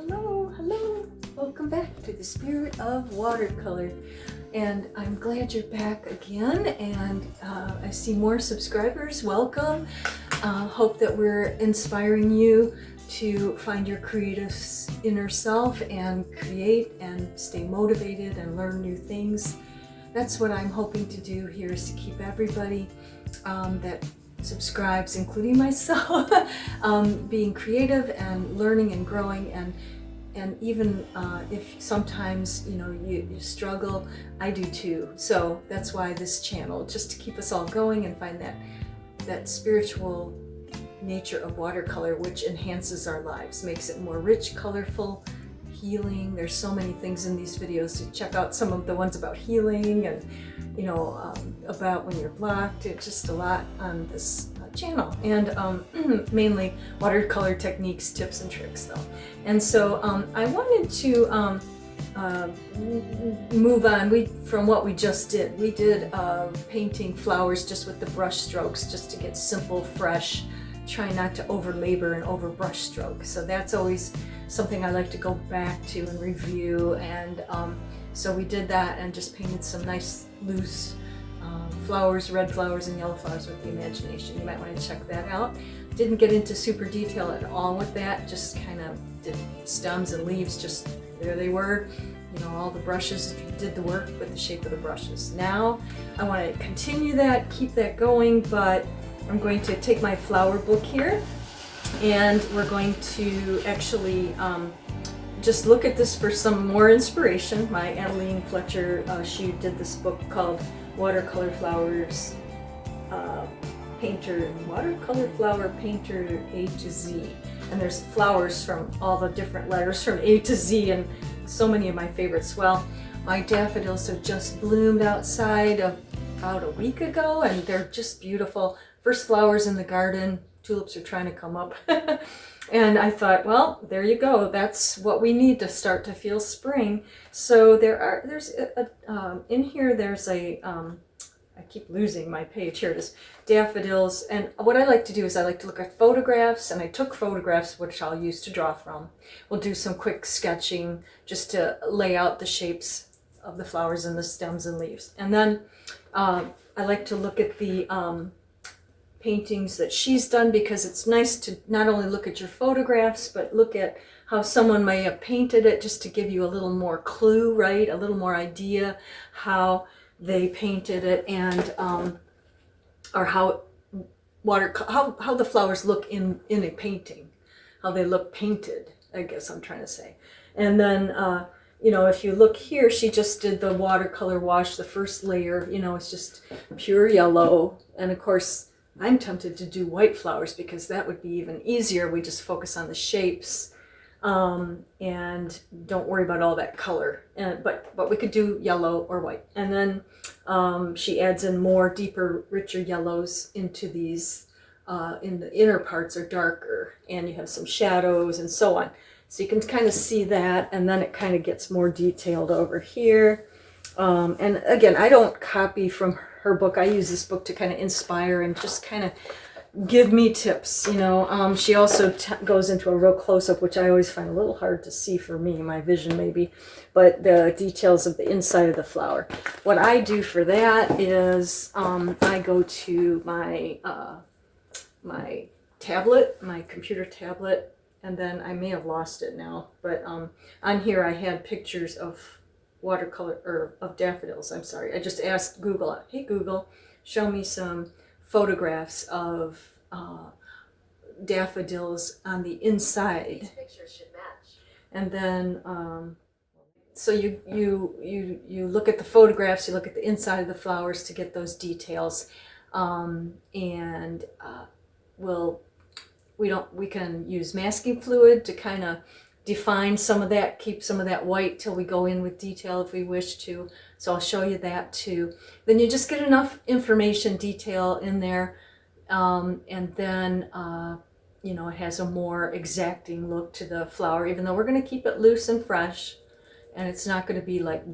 Hello, hello. Welcome back to the Spirit of Watercolor. And I'm glad you're back again. And I see more subscribers. Welcome. Hope that we're inspiring you to find your creative inner self and create and stay motivated and learn new things. That's what I'm hoping to do here, is to keep everybody that subscribes, including myself, being creative and learning and growing, and even if sometimes you struggle, I do too. So that's why this channel, just to keep us all going and find that spiritual nature of watercolor, which enhances our lives, makes it more rich, colorful, healing. There's so many things in these videos to check out. Some of the ones about healing and about when you're blocked. It's just a lot on this channel, and mainly watercolor techniques, tips, and tricks though. And so I wanted to move on from what we just did. We did painting flowers just with the brush strokes, just to get simple, fresh, try not to over labor and over brush stroke. So that's always something I like to go back to and review. And so we did that and just painted some nice loose flowers, red flowers and yellow flowers with the imagination. You might want to check that out. Didn't get into super detail at all with that, just kind of did stems and leaves, just there they were. All the brushes did the work with the shape of the brushes. Now I want to continue that, keep that going, but I'm going to take my flower book here and we're going to actually just look at this for some more inspiration. My Adeline Fletcher, she did this book called Watercolor Flowers, Watercolor Flower Painter A to Z. And there's flowers from all the different letters from A to Z, and so many of my favorites. Well, my daffodils have just bloomed outside about a week ago, and they're just beautiful. First flowers in the garden. Tulips are trying to come up. And I thought, well, there you go. That's what we need to start to feel spring. So there's in here, there's I keep losing my page. Here it is, daffodils. And what I like to do is I like to look at photographs, and I took photographs which I'll use to draw from. We'll do some quick sketching just to lay out the shapes of the flowers and the stems and leaves. And then I like to look at the paintings that she's done, because it's nice to not only look at your photographs, but look at how someone may have painted it, just to give you a little more clue, right? A little more idea how they painted it, and or how the flowers look in a painting, how they look painted, I guess I'm trying to say. And then if you look here, she just did the watercolor wash, the first layer, it's just pure yellow. And of course I'm tempted to do white flowers, because that would be even easier. We just focus on the shapes and don't worry about all that color. But we could do yellow or white. And then she adds in more deeper, richer yellows into these. In the inner parts are darker, and you have some shadows and so on. So you can kind of see that, and then it kind of gets more detailed over here. And again, I don't copy from her book. I use this book to kind of inspire and just kind of give me tips. She also goes into a real close-up, which I always find a little hard to see for me, my vision maybe, but the details of the inside of the flower. What I do for that is I go to my my tablet, my computer tablet, and then I may have lost it now, but on here I had pictures of watercolor, or of daffodils. I'm sorry. I just asked Google, hey Google, show me some photographs of daffodils on the inside. These pictures should match. And then so you look at the photographs, you look at the inside of the flowers to get those details, and we can use masking fluid to kind of define some of that, keep some of that white till we go in with detail if we wish to. So I'll show you that too. Then you just get enough information, detail in there, and then it has a more exacting look to the flower, even though we're going to keep it loose and fresh, and it's not going to be like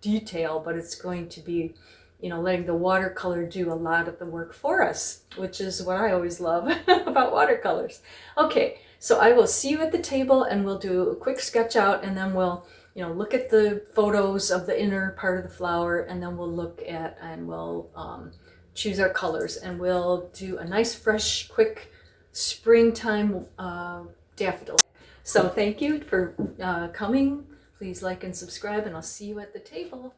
detail, but it's going to be letting the watercolor do a lot of the work for us, which is what I always love about watercolors. Okay, So I will see you at the table, and we'll do a quick sketch out, and then we'll, you know, look at the photos of the inner part of the flower, and then we'll look at and we'll choose our colors, and we'll do a nice, fresh, quick springtime daffodil. So thank you for coming. Please like and subscribe, and I'll see you at the table.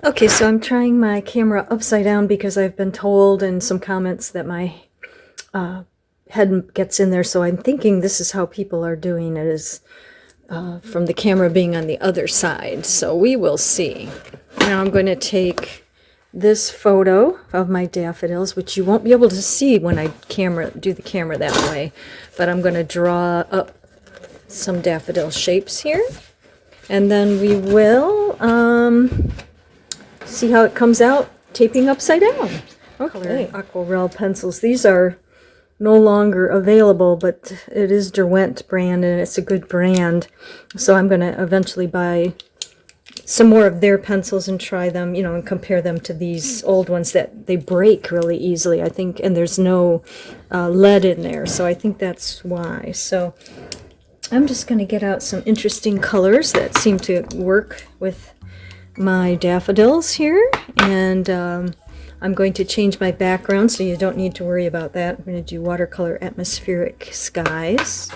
Okay, so I'm trying my camera upside down because I've been told in some comments that my head gets in there, so I'm thinking this is how people are doing it, is from the camera being on the other side. So we will see. Now I'm going to take this photo of my daffodils, which you won't be able to see when I do the camera that way, but I'm going to draw up some daffodil shapes here, and then we will see how it comes out taping upside down. Okay, Aquarelle pencils. These are no longer available, but it is Derwent brand, and it's a good brand. So I'm going to eventually buy some more of their pencils and try them, you know, and compare them to these old ones that they break really easily, I think, and there's no lead in there, so I think that's why. So I'm just going to get out some interesting colors that seem to work with my daffodils here, and I'm going to change my background, so you don't need to worry about that. I'm going to do watercolor atmospheric skies.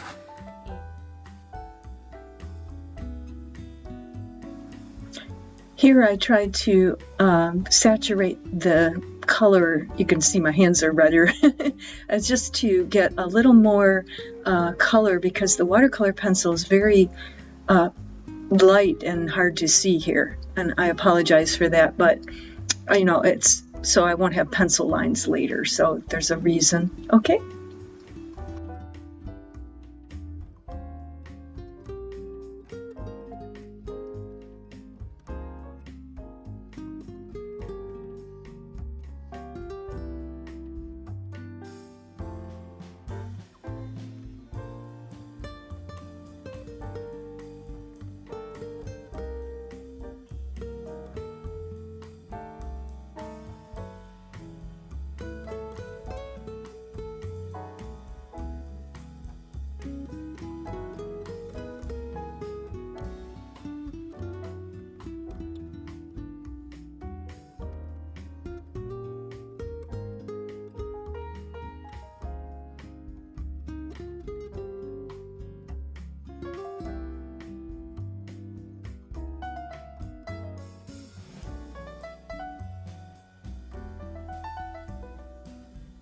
Here I tried to saturate the color. You can see my hands are redder. It's just to get a little more color, because the watercolor pencil is very light and hard to see here, and I apologize for that, but you know, it's so I won't have pencil lines later, so there's a reason. Okay.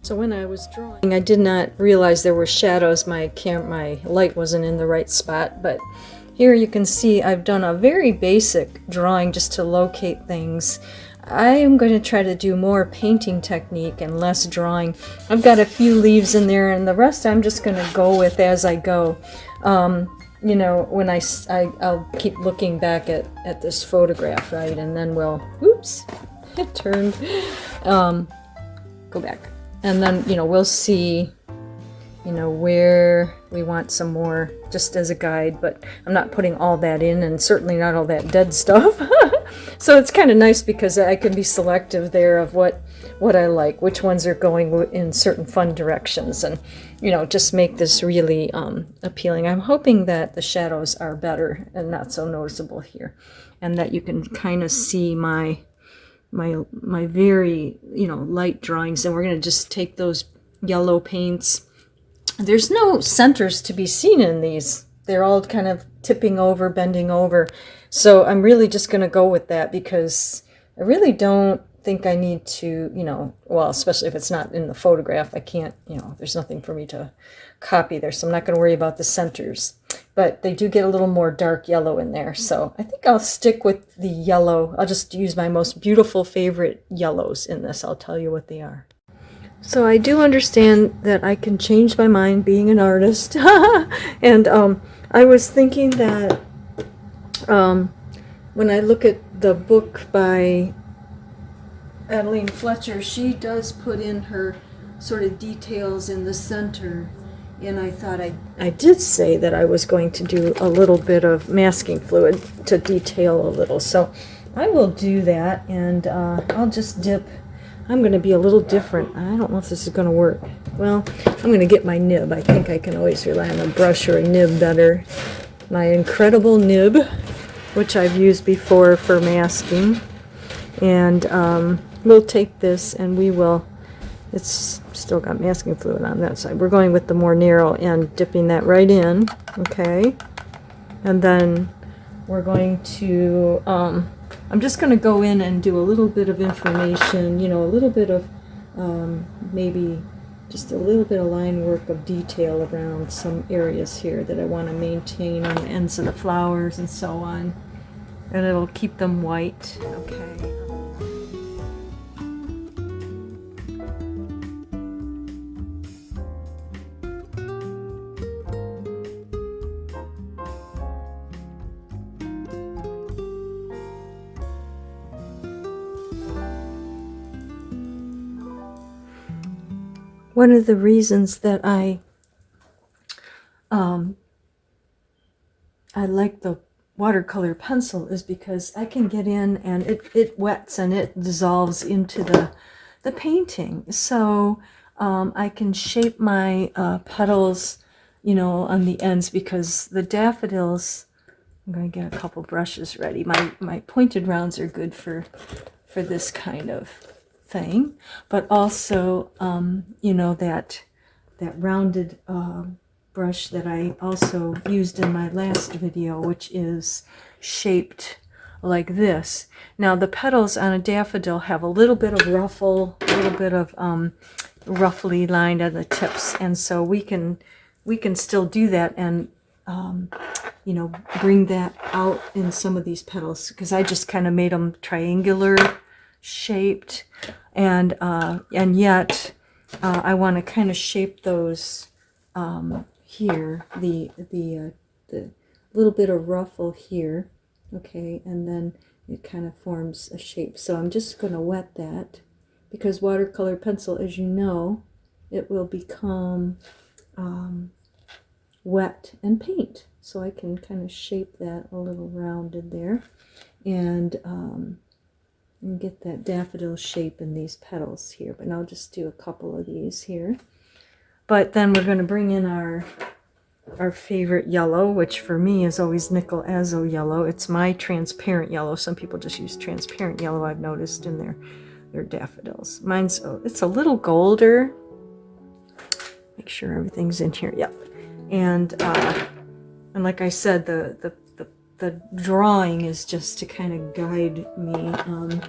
So when I was drawing, I did not realize there were shadows. My light wasn't in the right spot, but here you can see I've done a very basic drawing just to locate things. I am going to try to do more painting technique and less drawing. I've got a few leaves in there, and the rest I'm just going to go with as I go. You know, when I'll keep looking back at this photograph, right, and then we'll, oops, it turned, go back. And then, you know, we'll see, you know, where we want some more, just as a guide, but I'm not putting all that in, and certainly not all that dead stuff. So it's kind of nice because I can be selective there of what I like, which ones are going in certain fun directions, and, you know, just make this really appealing. I'm hoping that the shadows are better and not so noticeable here, and that you can kind of see my very, you know, light drawings, and we're going to just take those yellow paints. There's no centers to be seen in these. They're all kind of tipping over, bending over. So I'm really just going to go with that, because I really don't think I need to, you know, well, especially if it's not in the photograph, I can't, you know, there's nothing for me to copy there, so I'm not going to worry about the centers. But they do get a little more dark yellow in there, so I think I'll stick with the yellow. I'll just use my most beautiful favorite yellows in this. I'll tell you what they are. So I do understand that I can change my mind being an artist. And I was thinking that when I look at the book by Adeline Fletcher, she does put in her sort of details in the center. And I thought I did say that I was going to do a little bit of masking fluid to detail a little. So I will do that, and I'll just dip I'm going to be a little different. I don't know if this is going to work. Well, I'm going to get my nib. I think I can always rely on a brush or a nib better. My incredible nib, which I've used before for masking. And we'll take this and we will, it's still got masking fluid on that side. We're going with the more narrow end, dipping that right in, okay? And then we're going to, I'm just going to go in and do a little bit of information, you know, a little bit of maybe just a little bit of line work of detail around some areas here that I want to maintain on the ends of the flowers and so on. And it'll keep them white, okay? One of the reasons that I like the watercolor pencil is because I can get in and it wets and it dissolves into the painting. So I can shape my petals, you know, on the ends, because the daffodils, I'm going to get a couple brushes ready. My pointed rounds are good for this kind of thing, but also you know, that rounded brush that I also used in my last video, which is shaped like this. Now the petals on a daffodil have a little bit of ruffle, a little bit of roughly lined at the tips, and so we can still do that and you know, bring that out in some of these petals, because I just kind of made them triangular shaped, and yet I want to kind of shape those here, the little bit of ruffle here, okay, and then it kind of forms a shape. So I'm just going to wet that, because watercolor pencil, as you know, it will become wet and paint. So I can kind of shape that a little rounded there, and get that daffodil shape in these petals here. But I'll just do a couple of these here. But then we're going to bring in our favorite yellow, which for me is always nickel azo yellow. It's my transparent yellow. Some people just use transparent yellow, I've noticed, in their daffodils. Mine's, it's a little golder. Make sure everything's in here. Yep. And like I said, the drawing is just to kind of guide me.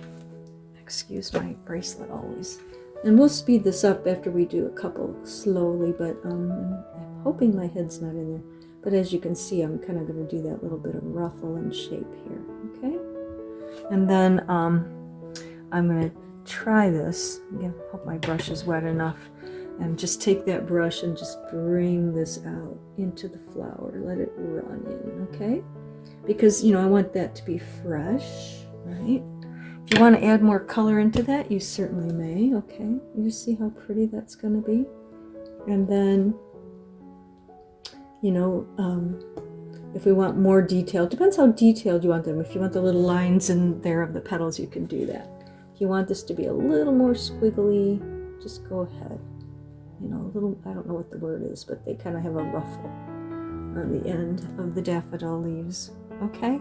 Excuse my bracelet always. And we'll speed this up after we do a couple slowly, but I'm hoping my head's not in there. But as you can see, I'm kind of going to do that little bit of ruffle and shape here, okay? And then I'm going to try this. Again, hope my brush is wet enough. And just take that brush and just bring this out into the flower. Let it run in, okay? Because, you know, I want that to be fresh, right? If you want to add more color into that, you certainly may, okay? You see how pretty that's going to be? And then, you know, if we want more detail, depends how detailed you want them. If you want the little lines in there of the petals, you can do that. If you want this to be a little more squiggly, just go ahead. You know, a little, I don't know what the word is, but they kind of have a ruffle on the end of the daffodil leaves, okay?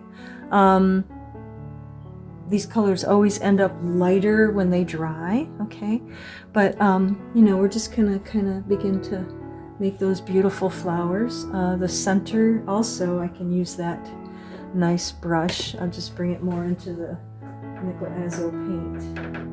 These colors always end up lighter when they dry, okay? But, you know, we're just gonna kind of begin to make those beautiful flowers. The center also, I can use that nice brush. I'll just bring it more into the nickel azo paint.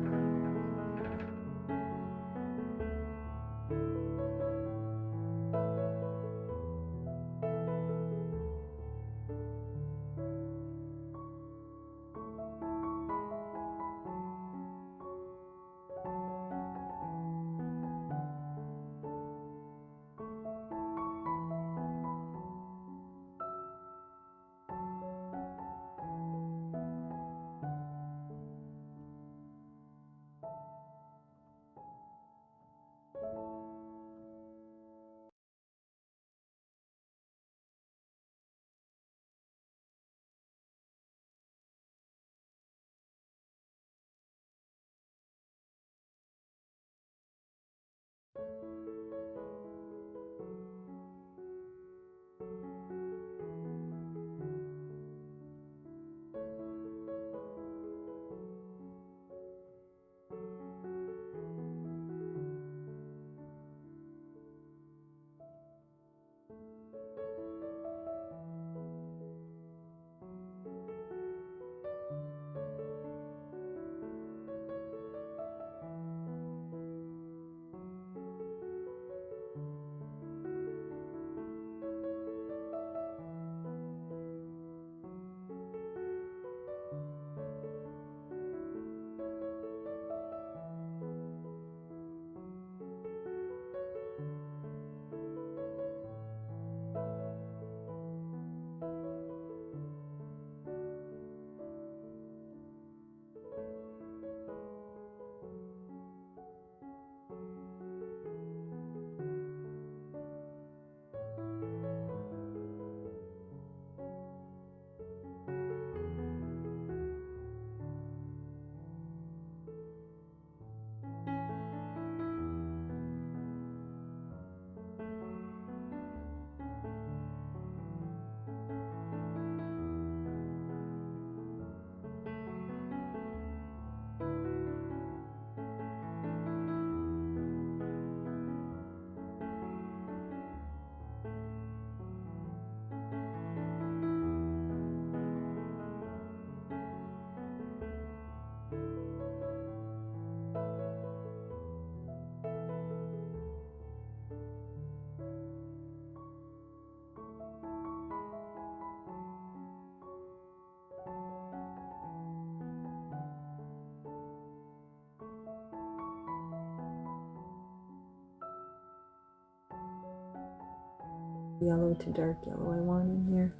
Yellow to dark yellow I want in here.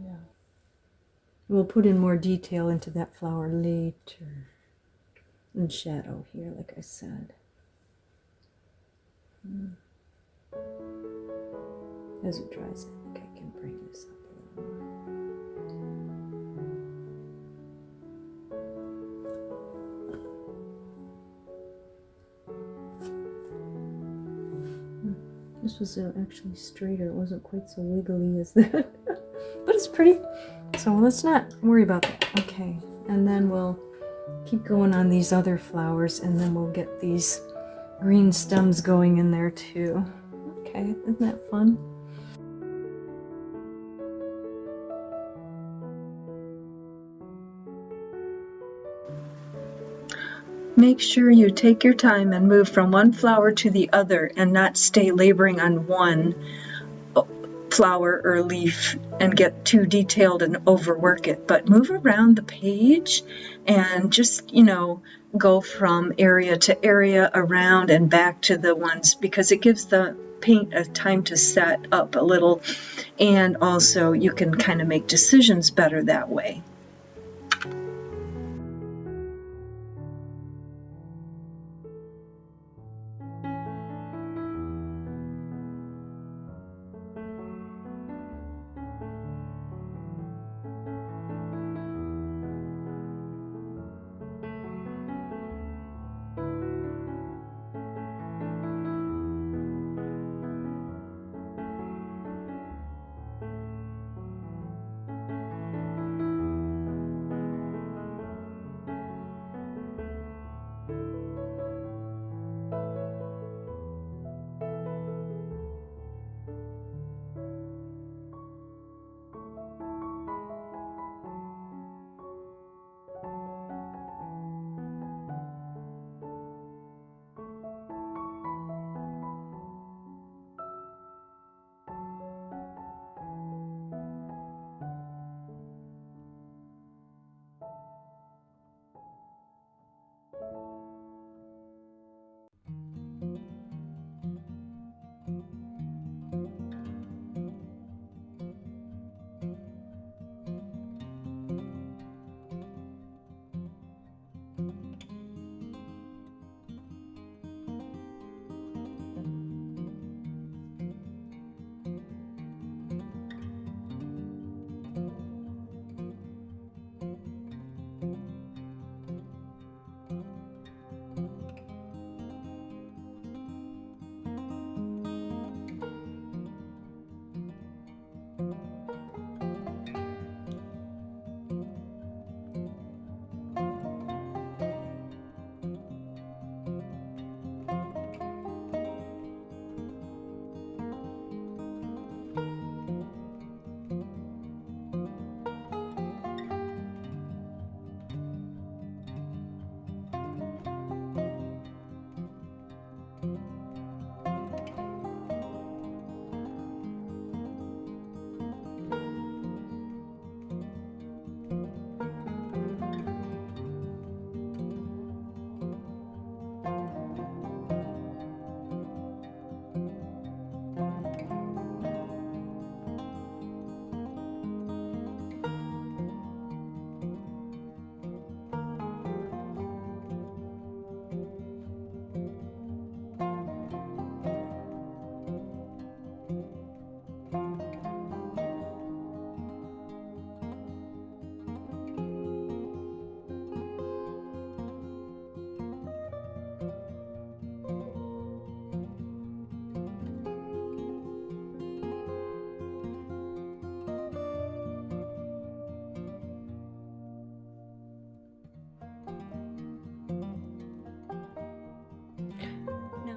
Yeah. We'll put in more detail into that flower later. And shadow here, like I said. As it dries, I think I can bring this up a little more. This was actually straighter. It wasn't quite so wiggly as that. But it's pretty. So let's not worry about that. Okay. And then we'll keep going on these other flowers, and then we'll get these green stems going in there too. Okay, isn't that fun? Make sure you take your time and move from one flower to the other and not stay laboring on one flower or leaf and get too detailed and overwork it, but move around the page and just, go from area to area, around and back to the ones, because it gives the paint a time to set up a little, and also you can kind of make decisions better that way.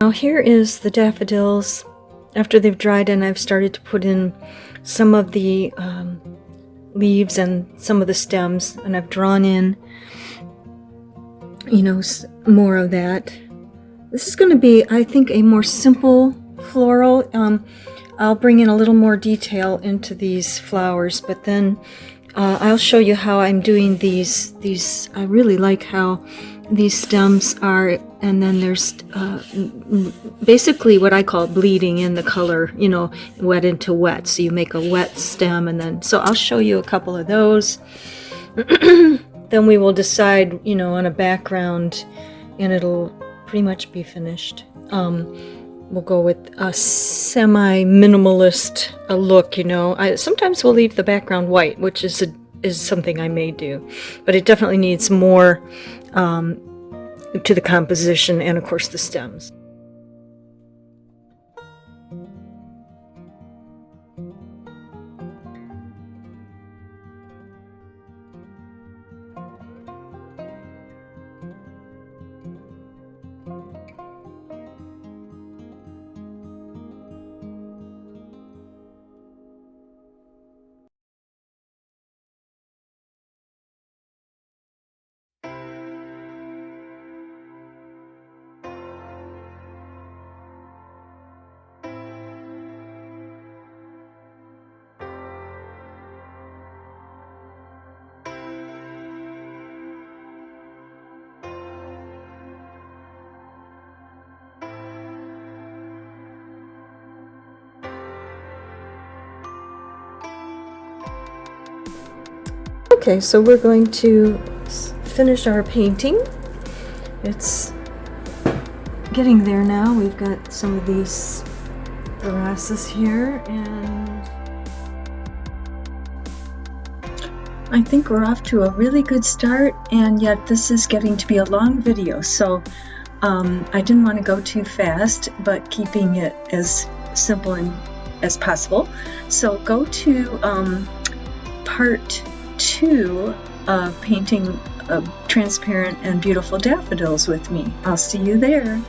Now here is the daffodils after they've dried, and I've started to put in some of the leaves and some of the stems, and I've drawn in, more of that. This is going to be, I think, a more simple floral. I'll bring in a little more detail into these flowers, but then I'll show you how I'm doing these. I really like how these stems are And then there's basically what I call bleeding in the color, you know, wet into wet. So you make a wet stem, and then, so I'll show you a couple of those. Then we will decide, you know, on a background, and it'll pretty much be finished. We'll go with a semi-minimalist look, you know. Sometimes we'll leave the background white, which is something I may do, but it definitely needs more to the composition and, of course, the stems. Okay, so we're going to finish our painting. It's getting there now. We've got some of these grasses here, and I think we're off to a really good start, and yet this is getting to be a long video, so I didn't want to go too fast, but keeping it as simple as possible. So go to part 2 of painting transparent and beautiful daffodils with me. I'll see you there.